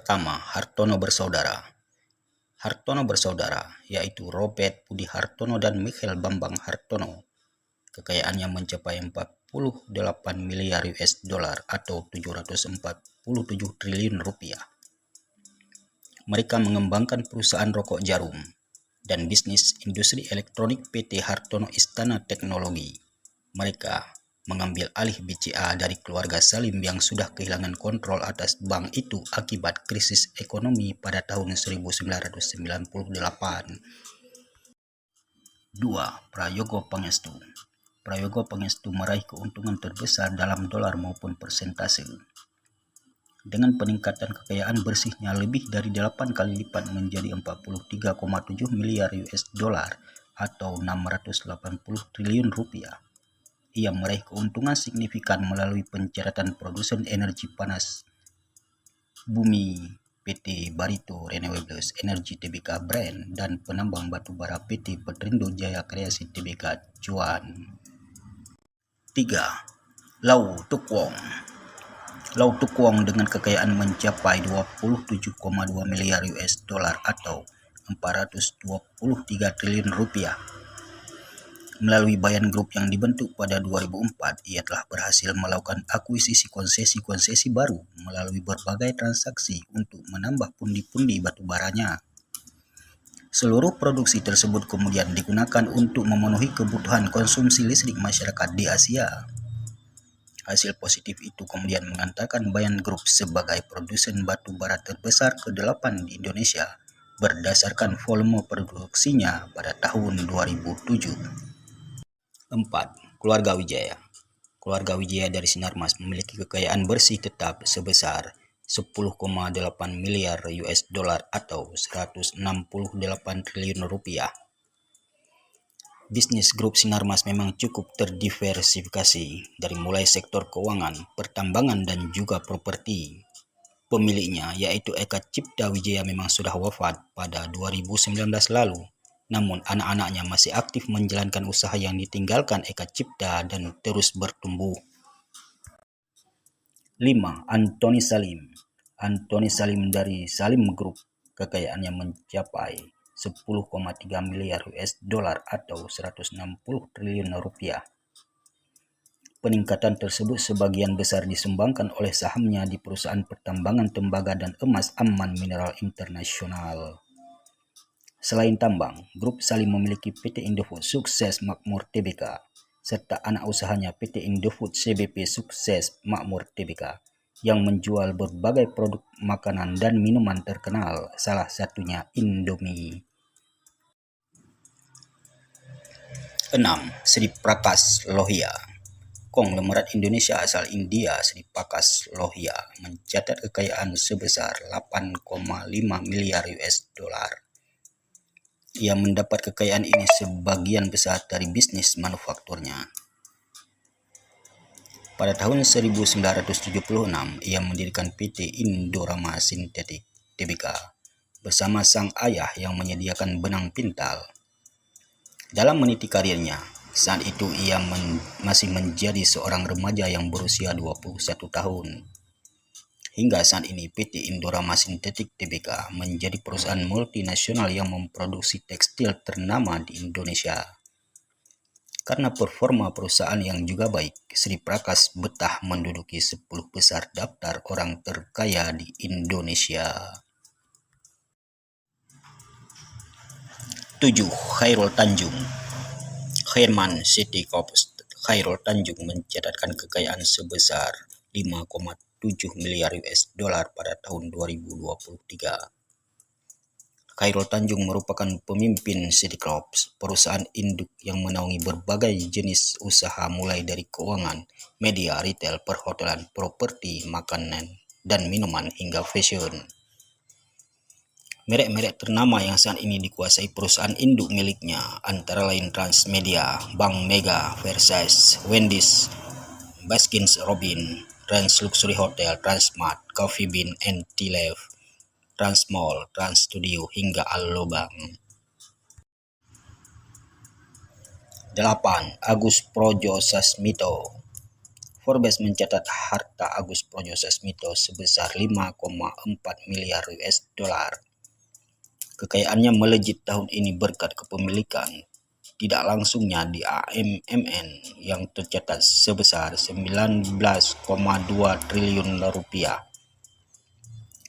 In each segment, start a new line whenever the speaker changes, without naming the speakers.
Pertama, Hartono bersaudara. Hartono bersaudara, yaitu Robert Budi Hartono dan Michael Bambang Hartono. Kekayaannya mencapai 48 miliar US dollar atau 747 triliun rupiah. Mereka mengembangkan perusahaan rokok Jarum dan bisnis industri elektronik PT Hartono Istana Teknologi. Mereka mengambil alih BCA dari keluarga Salim yang sudah kehilangan kontrol atas bank itu akibat krisis ekonomi pada tahun 1998. 2. Prayogo Pangestu. Prayogo Pangestu meraih keuntungan terbesar dalam dolar maupun persentase. Dengan peningkatan kekayaan bersihnya lebih dari 8 kali lipat menjadi 43,7 miliar US dollar atau 680 triliun rupiah. Ia meraih keuntungan signifikan melalui penceratan produsen energi panas bumi PT Barito Renewables Energy Tbk Brand dan penambang batubara PT Petrindo Jaya Kreasi Tbk Cuan. 3. Lau Tukwong. Lau Tukwong dengan kekayaan mencapai 27,2 miliar US dollar atau 423 triliun rupiah. Melalui Bayan Group yang dibentuk pada 2004, ia telah berhasil melakukan akuisisi konsesi-konsesi baru melalui berbagai transaksi untuk menambah pundi-pundi batubaranya. Seluruh produksi tersebut kemudian digunakan untuk memenuhi kebutuhan konsumsi listrik masyarakat di Asia. Hasil positif itu kemudian mengantarkan Bayan Group sebagai produsen batu bara terbesar ke-8 di Indonesia berdasarkan volume produksinya pada tahun 2007. 4. Keluarga Wijaya. Keluarga Wijaya dari Sinarmas memiliki kekayaan bersih tetap sebesar 10,8 miliar US dollar atau 168 triliun rupiah. Bisnis grup Sinarmas memang cukup terdiversifikasi dari mulai sektor keuangan, pertambangan, dan juga properti. Pemiliknya, yaitu Eka Cipta Wijaya, memang sudah wafat pada 2019 lalu. Namun anak-anaknya masih aktif menjalankan usaha yang ditinggalkan Eka Cipta dan terus bertumbuh. 5. Antoni Salim. Antoni Salim dari Salim Group, kekayaannya mencapai 10,3 miliar US dollar atau 160 triliun rupiah. Peningkatan tersebut sebagian besar disumbangkan oleh sahamnya di perusahaan pertambangan tembaga dan emas Amman Mineral Internasional. Selain tambang, Grup Salim memiliki PT Indofood Sukses Makmur Tbk serta anak usahanya PT Indofood CBP Sukses Makmur Tbk yang menjual berbagai produk makanan dan minuman terkenal, salah satunya Indomie. 6. Sri Prakas Lohia. Konglomerat Indonesia asal India Sri Prakas Lohia mencatat kekayaan sebesar 8,5 miliar US dollar. Ia mendapat kekayaan ini sebagian besar dari bisnis manufakturnya. Pada tahun 1976, ia mendirikan PT Indorama Sintetik Tbk bersama sang ayah yang menyediakan benang pintal. Dalam meniti karirnya, saat itu ia masih menjadi seorang remaja yang berusia 21 tahun. Hingga saat ini PT Indorama Sintetik Tbk menjadi perusahaan multinasional yang memproduksi tekstil ternama di Indonesia. Karena performa perusahaan yang juga baik, Sri Prakas betah menduduki 10 besar daftar orang terkaya di Indonesia. 7. Khairul Tanjung. Khairman City Corp Khairul Tanjung mencatatkan kekayaan sebesar 5,7 miliar US dollar pada tahun 2023. Khairul Tanjung merupakan pemimpin City Corp, perusahaan induk yang menaungi berbagai jenis usaha mulai dari keuangan, media, retail, perhotelan, properti, makanan, dan minuman hingga fashion. Merek-merek ternama yang saat ini dikuasai perusahaan induk miliknya antara lain Transmedia, Bank Mega, Versace, Wendy's, Baskins Robin, Trans Luxury Hotel, Transmart, Coffee Bean & Tea Leaf, Transmall, Trans Studio, hingga Alobang. 8. Agus Projosasmito. Forbes mencatat harta Agus Projosesmito sebesar 5,4 miliar US dollar. Kekayaannya melejit tahun ini berkat kepemilikan tidak langsungnya di AMMN yang tercatat sebesar 19,2 triliun rupiah.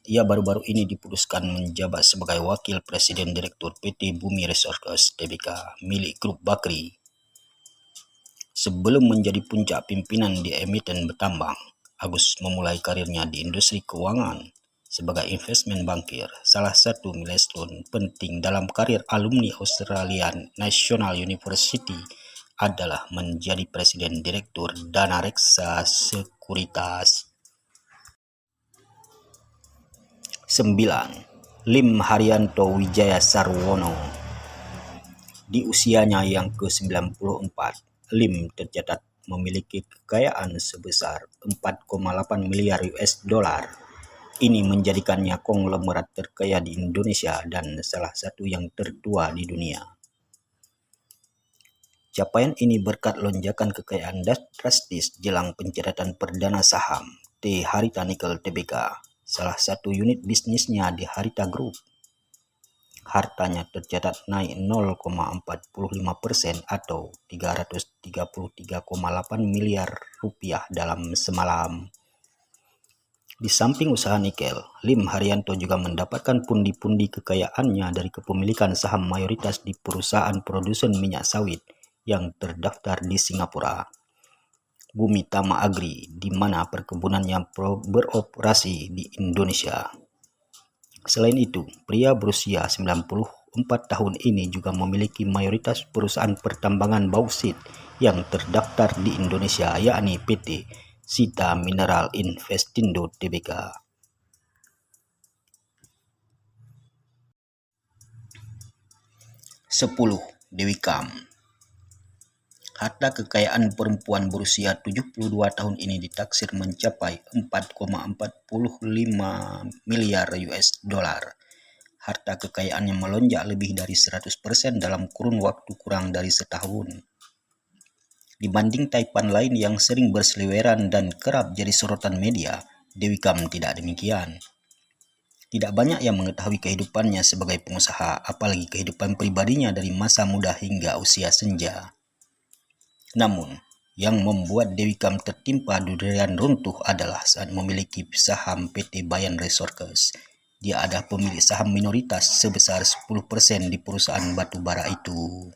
Ia baru-baru ini diputuskan menjabat sebagai Wakil Presiden Direktur PT Bumi Resources Tbk milik Grup Bakri. Sebelum menjadi puncak pimpinan di emiten bertambang, Agus memulai karirnya di industri keuangan sebagai investment bankir. Salah satu milestone penting dalam karir alumni Australian National University adalah menjadi Presiden Direktur Dana Reksa Sekuritas. 9. Lim Haryanto Wijaya Sarwono. Di usianya yang ke-94, Lim tercatat memiliki kekayaan sebesar 4,8 miliar US dollar. Ini menjadikannya konglomerat terkaya di Indonesia dan salah satu yang tertua di dunia. Capaian ini berkat lonjakan kekayaan drastis jelang pencatatan perdana saham T Harita Nikel Tbk, salah satu unit bisnisnya di Harita Group. Hartanya tercatat naik 0,45% atau 333,8 miliar rupiah dalam semalam. Di samping usaha nikel, Lim Haryanto juga mendapatkan pundi-pundi kekayaannya dari kepemilikan saham mayoritas di perusahaan produsen minyak sawit yang terdaftar di Singapura, Bumi Tama Agri, di mana perkebunannya beroperasi di Indonesia. Selain itu, pria berusia 94 tahun ini juga memiliki mayoritas perusahaan pertambangan bauksit yang terdaftar di Indonesia, yakni PT Sita Mineral Investindo Tbk. 10. Dewi Kam. Harta kekayaan perempuan berusia 72 tahun ini ditaksir mencapai 4,45 miliar US dollar. Harta kekayaannya melonjak lebih dari 100% dalam kurun waktu kurang dari setahun. Dibanding taipan lain yang sering berseliweran dan kerap jadi sorotan media, Dewi Kam tidak demikian. Tidak banyak yang mengetahui kehidupannya sebagai pengusaha, apalagi kehidupan pribadinya dari masa muda hingga usia senja. Namun, yang membuat Dewi Kam tertimpa durian runtuh adalah saat memiliki saham PT Bayan Resources. Dia adalah pemilik saham minoritas sebesar 10% di perusahaan batu bara itu.